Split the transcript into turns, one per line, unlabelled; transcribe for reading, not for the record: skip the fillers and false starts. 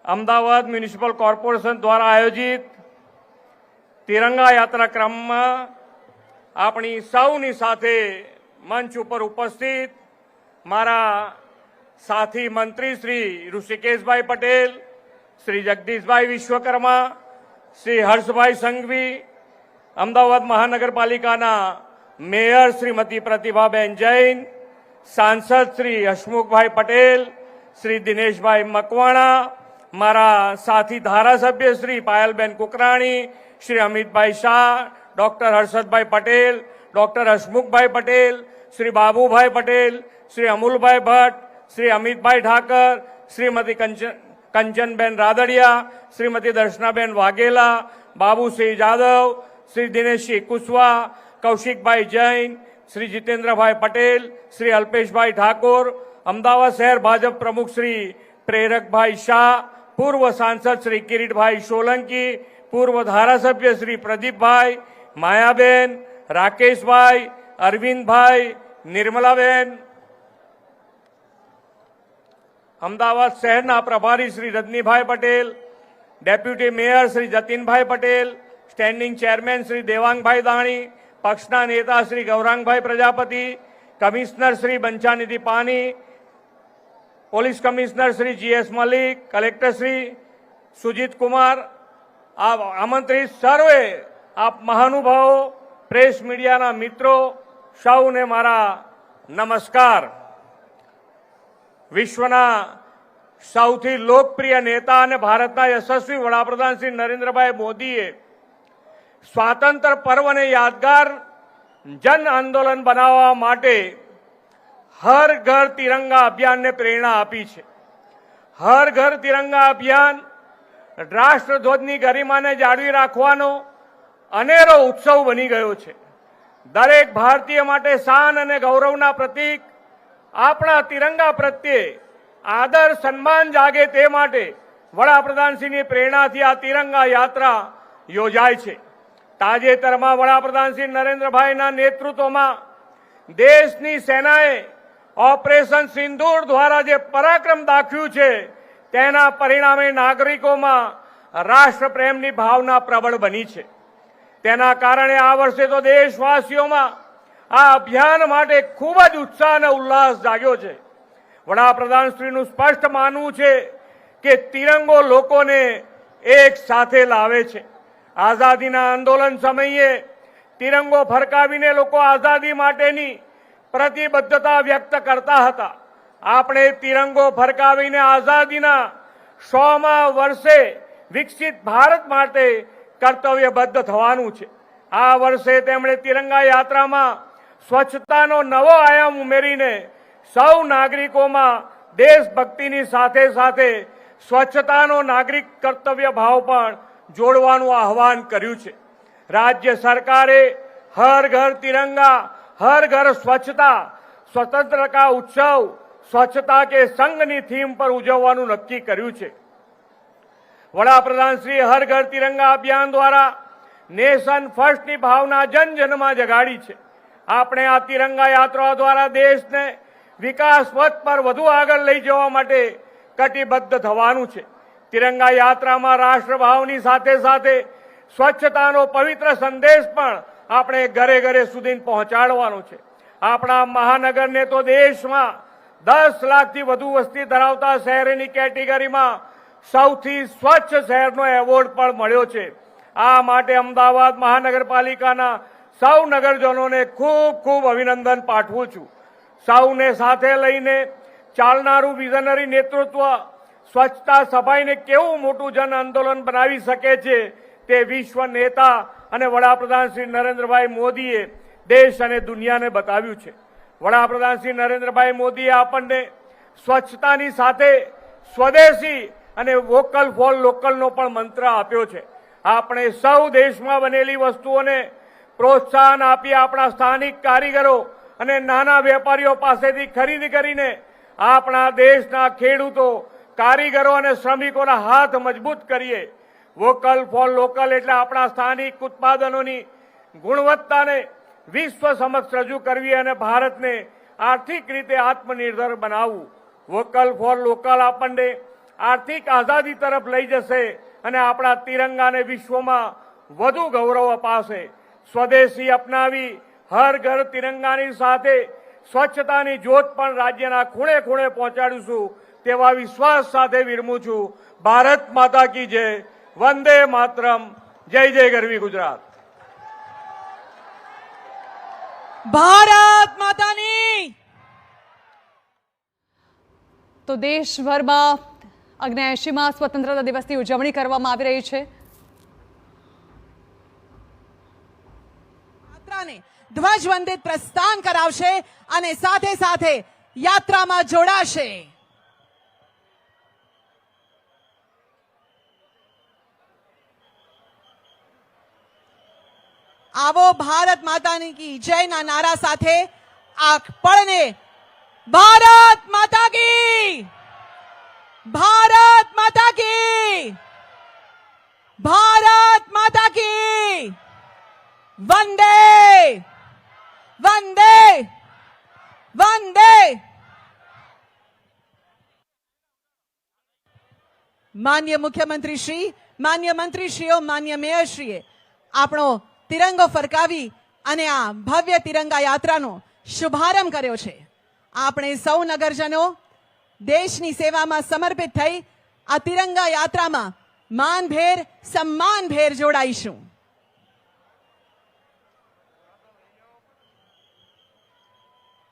Ahmedabad municipal corporation દ્વારા આયોજિત તિરંગા યાત્રા ક્રમમાં આપણી સૌની સાથે મંચ ઉપર ઉપસ્થિત મારા સાથી મંત્રી શ્રી ઋષિકેશભાઈ પટેલ, શ્રી જગદીશભાઈ વિશ્વકર્મા, શ્રી હર્ષભાઈ સંઘવી, અમદાવાદ મહાનગરપાલિકાના મેયર શ્રીમતી પ્રતિભાબેન જૈન, સાંસદ શ્રી હસમુખભાઈ પટેલ, શ્રી દિનેશભાઈ મકવાણા, મારા સાથી ધારાસભ્ય શ્રી પાયલબેન કુકરાણી, શ્રી અમિતભાઈ શાહ, ડોક્ટર હર્ષદભાઈ પટેલ, ડોક્ટર હસમુખભાઈ પટેલ, શ્રી બાબુભાઈ પટેલ, શ્રી અમુલભાઈ ભટ્ટ, શ્રી અમિતભાઈ ઠાકર, શ્રીમતી કંચનબેન રાદડિયા, શ્રીમતી દર્શનાબેન વાઘેલા, બાબુસિંહ જાદવ, શ્રી દિનેશસિંહ કુશવા, કૌશિકભાઈ જૈન, શ્રી જીતેન્દ્રભાઈ પટેલ, શ્રી અલ્પેશભાઈ ઠાકોર, અમદાવાદ શહેર ભાજપ પ્રમુખ શ્રી પ્રેરકભાઈ શાહ, પૂર્વ સાંસદ શ્રી કિરીટભાઈ સોલંકી, પૂર્વ ધારાસભ્ય શ્રી પ્રદીપભાઈ, માયાબેન, રાકેશભાઈ, અરવિંદભાઈ, નિર્મલાબેન, અમદાવાદ શહેરના પ્રભારી શ્રી રજનીભાઈ પટેલ, ડેપ્યુટી મેયર શ્રી જતીનભાઈ પટેલ, સ્ટેન્ડિંગ ચેરમેન શ્રી દેવાંગભાઈ દાણી, પક્ષના નેતા શ્રી ગૌરાંગભાઈ પ્રજાપતિ, કમિશનર શ્રી બંછાનિધિ પાની, police commissioner Shri GS Malik, collector Shri Sujit Kumar, આમંત્રિત સર્વે આપ મહાનુભાવો, પ્રેસ મીડિયાના મિત્રો, સૌને મારા નમસ્કાર। વિશ્વના સૌથી લોકપ્રિય નેતા અને ભારતના યશસ્વી વડાપ્રધાન શ્રી નરેન્દ્રભાઈ મોદીએ સ્વાતંત્ર્ય પર્વને યાદગાર જન આંદોલન બનાવવા માટે હર ઘર તિરંગા અભિયાનને પ્રેરણા આપી છે। હર ઘર તિરંગા અભિયાન રાષ્ટ્રધ્વજની ગરિમાને જાળવી રાખવાનો અનેરો ઉત્સવ બની ગયો છે। દરેક ભારતીય માટે શાન અને ગૌરવના પ્રતીક આપણા તિરંગા પ્રત્યે આદર સન્માન જાગે તે માટે વડાપ્રધાનશ્રીની પ્રેરણાથી આ તિરંગા યાત્રા યોજાય છે। તાજેતરમાં વડાપ્રધાન શ્રી નરેન્દ્રભાઈના નેતૃત્વમાં દેશની સેનાએ ઓપરેશન સિંદૂર દ્વારા જે પરાક્રમ દાખવ્યું છે તેના પરિણામે નાગરિકોમાં રાષ્ટ્રપ્રેમની ભાવના પ્રબળ બની છે। તેના કારણે આ વર્ષે તો દેશવાસીઓમાં આ અભિયાન માટે ખૂબ જ ઉત્સાહ અને ઉલ્લાસ જાગ્યો છે। વડાપ્રધાનશ્રીનું સ્પષ્ટ માનવું છે કે તિરંગો લોકોને એક સાથે લાવે છે। આઝાદીના આંદોલન સમયે તિરંગો ફરકાવીને લોકો આઝાદી માટેની પ્રતિબદ્ધતા વ્યક્ત કરતા હતા। આપણે તિરંગો ફરકાવીને આઝાદીના 100મા વર્ષે વિકસિત ભારત માટે કર્તવ્યબદ્ધ થવાનું છે। આ વર્ષે તેમણે તિરંગા યાત્રામાં સ્વચ્છતાનો નવો આયામ ઉમેરીને સૌ નાગરિકોમાં દેશભક્તિની સાથે સાથે સ્વચ્છતાનો નાગરિક કર્તવ્ય ભાવ પણ જોડવાનું આહવાન કર્યું છે। રાજ્ય સરકારે હર ઘર તિરંગા હર ઘર સ્વચ્છતા સ્વતંત્રતા ઉત્સવ સ્વચ્છતા કે સંઘની થીમ પર ઉજવવાનું નક્કી કર્યું છે। વડાપ્રધાન શ્રી હર ઘર તિરંગા અભિયાન દ્વારા નેશન ફર્સ્ટની ભાવના જન જનમાં જગાડી છે। આપણે આ તિરંગા યાત્રા દ્વારા દેશને વિકાસ પથ પર વધુ આગળ લઈ જવા માટે કટિબદ્ધ થવાનું છે। તિરંગા યાત્રામાં રાષ્ટ્રભાવની સાથે સાથે સ્વચ્છતાનો પવિત્ર સંદેશ પણ આપણે ઘરે ઘરે સુધી પહોંચાડવાનો છે। આપણા મહાનગરને તો દેશમાં 10 લાખથી વધુ વસ્તી ધરાવતા શહેરની કેટેગરીમાં સૌથી સ્વચ્છ શહેરનો એવોર્ડ પણ મળ્યો છે। આ માટે અમદાવાદ મહાનગરપાલિકાના સૌ નગરજનોને ખૂબ ખૂબ અભિનંદન પાઠવું છું। સૌને સાથે લઈને ચાલનારું વિઝનરી નેતૃત્વ સ્વચ્છતા સફાઈને કેવું મોટું જન આંદોલન બનાવી શકે છે તે વિશ્વ નેતા અને વડાપ્રધાન શ્રી નરેન્દ્રભાઈ મોદીએ દેશ અને દુનિયાને બતાવ્યું છે। વડાપ્રધાન શ્રી નરેન્દ્રભાઈ મોદીએ આપણને સ્વચ્છતાની સાથે સ્વદેશી અને વોકલ ફોર લોકલનો પણ મંત્ર આપ્યો છે। આપણે સૌ દેશમાં બનેલી વસ્તુઓને પ્રોત્સાહન આપી આપણા સ્થાનિક કારીગરો અને નાના વેપારીઓ પાસેથી ખરીદી કરીને આપણા દેશના ખેડૂતો, કારીગરો અને શ્રમિકોના હાથ મજબૂત કરીએ। વોકલ ફોર લોકલ એટલે આપણા સ્થાનિક ઉત્પાદનોની ગુણવત્તાને વિશ્વ સમક્ષ રજૂ કરવી અને ભારતને આર્થિક રીતે આત્મનિર્ભર બનાવવું। વોકલ ફોર લોકલ આપણને આર્થિક આઝાદી તરફ લઈ જશે અને આપણા તિરંગાને વિશ્વમાં વધુ ગૌરવ અપાવશે. સ્વદેશી અપનાવી હર ઘર તિરંગાની સાથે સ્વચ્છતાની જ્યોત પણ રાજ્યના ખૂણે ખૂણે પહોંચાડીશું તેવા વિશ્વાસ સાથે વિરમું છું. ભારત માતા કી જય. વંદે માતરમ. જય જય ગરવી ગુજરાત.
ભારત માતાની. તો દેશભરમાં 79મા સ્વતંત્રતા દિવસની ઉજવણી કરવામાં આવી રહી છે.
યાત્રાને ધ્વજવંદિત પ્રસ્થાન કરાવશે અને સાથે સાથે યાત્રામાં જોડાશે. આવો ભારત માતાની કી જયના નારા સાથે આ પળને ભારત માતા કી, ભારત માતા કી, ભારત માતા કી, વંદે વંદે વંદે. માન્ય મુખ્યમંત્રી શ્રી, માન્ય મંત્રીશ્રીઓ, માન્ય મેયરશ્રીએ આપણો તિરંગો ફરકાવી અને આ ભવ્ય તિરંગા યાત્રાનો શુભારંભ કર્યો છે. આપણે સૌ નગરજનો દેશની સેવામાં સમર્પિત થઈ આ તિરંગા યાત્રામાં માનભેર સન્માનભેર જોડાઈશું.